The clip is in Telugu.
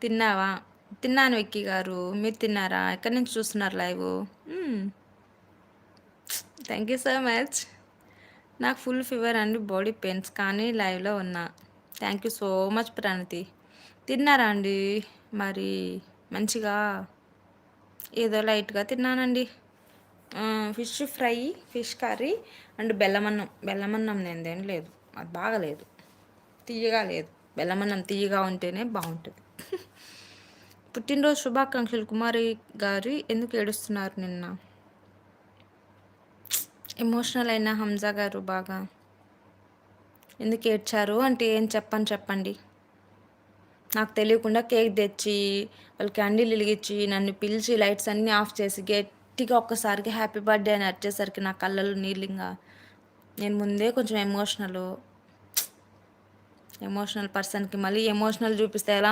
తిన్నావా? తిన్నాను విక్కీ గారు. మీరు తిన్నారా? ఎక్కడి నుంచి చూస్తున్నారు live? Thank you so much. నాకు full fever and body pains కానీ లైవ్లో ఉన్నా. Thank you so much Pranathi. తిన్నారా అండి? మరి మంచిగా ఏదో లైట్గా తిన్నానండి. Fish fry, fish curry and బెల్లమన్నం. బెల్లమన్నం నేందేం లేదు, అది బాగలేదు, తీయగా లేదు. బెల్లమన్నం తీయగా ఉంటేనే బాగుంటుంది. పుట్టినరోజు శుభాకాంక్షలు కుమారి గారి. ఎందుకు ఏడుస్తున్నారు నిన్న? ఎమోషనల్ అయిన హంజా గారు బాగా. ఎందుకు ఏడ్చారు అంటే ఏం చెప్పండి. నాకు తెలియకుండా కేక్ తెచ్చి వాళ్ళు క్యాండిల్ వెలిగించి నన్ను పిలిచి లైట్స్ అన్నీ ఆఫ్ చేసి గట్టిగా ఒక్కసారికి హ్యాపీ బర్త్డే అని వచ్చేసరికి నా కళ్ళలో నీళ్ళింగా. నేను ముందే కొంచెం ఎమోషనల్ పర్సన్కి మళ్ళీ ఎమోషనల్ చూపిస్తే ఎలా